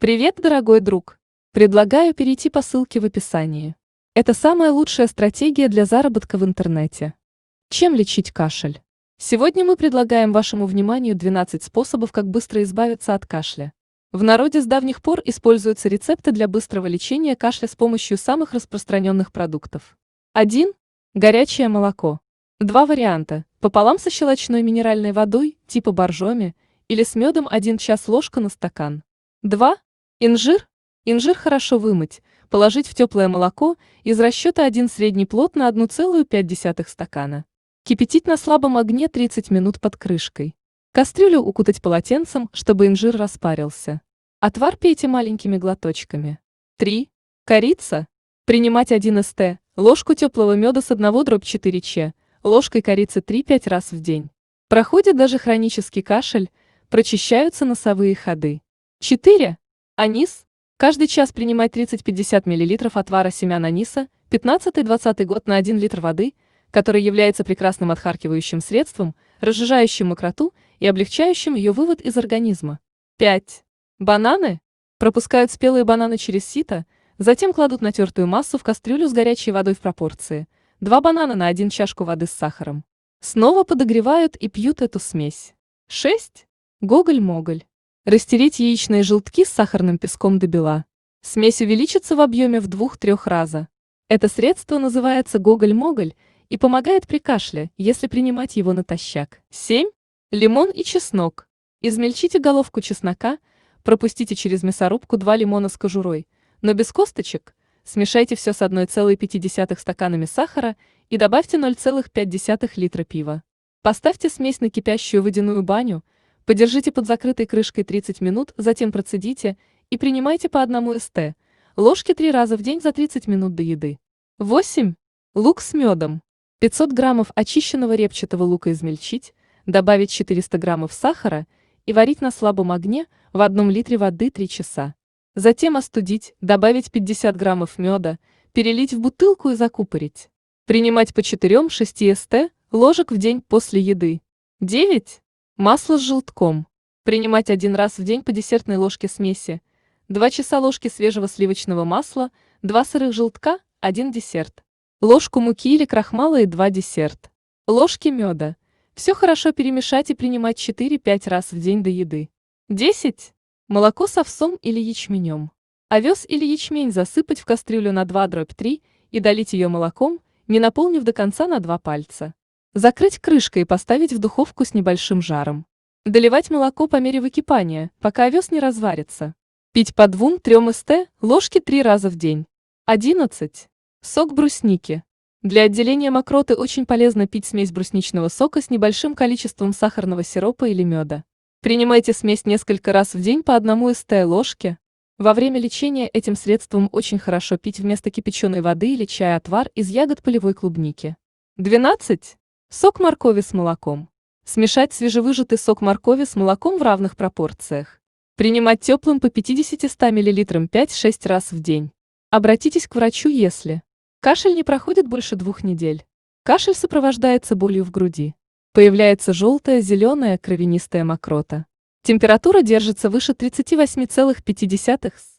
Привет, дорогой друг! Предлагаю перейти по ссылке в описании. Это самая лучшая стратегия для заработка в интернете. Чем лечить кашель? Сегодня мы предлагаем вашему вниманию 12 способов, как быстро избавиться от кашля. В народе с давних пор используются рецепты для быстрого лечения кашля с помощью самых распространенных продуктов. 1. Горячее молоко. Два варианта: пополам со щелочной минеральной водой, типа боржоми, или с медом 1 час ложка на стакан. 2. Инжир. Инжир хорошо вымыть, положить в теплое молоко из расчета 1 средний плод на 1,5 стакана. Кипятить на слабом огне 30 минут под крышкой. Кастрюлю укутать полотенцем, чтобы инжир распарился. Отвар пейте маленькими глоточками. 3. Корица. Принимать 1 ст. ложку теплого меда с 1/4 ч. ложкой корицы 3-5 раз в день. Проходит даже хронический кашель, прочищаются носовые ходы. 4. Анис. Каждый час принимать 30-50 мл отвара семян аниса, 15-20 год на 1 литр воды, который является прекрасным отхаркивающим средством, разжижающим мокроту и облегчающим ее вывод из организма. 5. Бананы. Пропускают спелые бананы через сито, затем кладут натертую массу в кастрюлю с горячей водой в пропорции 2 банана на 1 чашку воды с сахаром. Снова подогревают и пьют эту смесь. 6. Гоголь-моголь. Растереть яичные желтки с сахарным песком до бела. Смесь увеличится в объеме в 2-3 раза. Это средство называется гоголь-моголь и помогает при кашле, если принимать его натощак. 7. Лимон и чеснок. Измельчите головку чеснока, пропустите через мясорубку 2 лимона с кожурой, но без косточек. Смешайте все с 1,5 стаканами сахара и добавьте 0,5 литра пива. Поставьте смесь на кипящую водяную баню, подержите под закрытой крышкой 30 минут, затем процедите и принимайте по 1 ст. ложки 3 раза в день за 30 минут до еды. 8. Лук с медом. 500 граммов очищенного репчатого лука измельчить, добавить 400 граммов сахара и варить на слабом огне в 1 литре воды 3 часа. Затем остудить, добавить 50 граммов меда, перелить в бутылку и закупорить. Принимать по 4-6 ст. ложек в день после еды. 9. Масло с желтком. Принимать 1 раз в день по десертной ложке смеси, 2 часа ложки свежего сливочного масла, 2 сырых желтка, 1 десерт. Ложку муки или крахмала и 2 десерт. Ложки меда. Все хорошо перемешать и принимать 4-5 раз в день до еды. 10. Молоко с овсом или ячменем. Овес или ячмень засыпать в кастрюлю на 2/3 и долить ее молоком, не наполнив до конца на 2 пальца. Закрыть крышкой и поставить в духовку с небольшим жаром. Доливать молоко по мере выкипания, пока овес не разварится. Пить по 2-3 ст. ложки 3 раза в день. 11. Сок брусники. Для отделения мокроты очень полезно пить смесь брусничного сока с небольшим количеством сахарного сиропа или меда. Принимайте смесь несколько раз в день по 1 ст. ложке. Во время лечения этим средством очень хорошо пить вместо кипяченой воды или чая отвар из ягод полевой клубники. 12. Сок моркови с молоком. Смешать свежевыжатый сок моркови с молоком в равных пропорциях. Принимать теплым по 50-100 мл 5-6 раз в день. Обратитесь к врачу, если кашель не проходит больше 2 недель. Кашель сопровождается болью в груди. Появляется желтая, зеленая, кровянистая мокрота. Температура держится выше 38,5 С.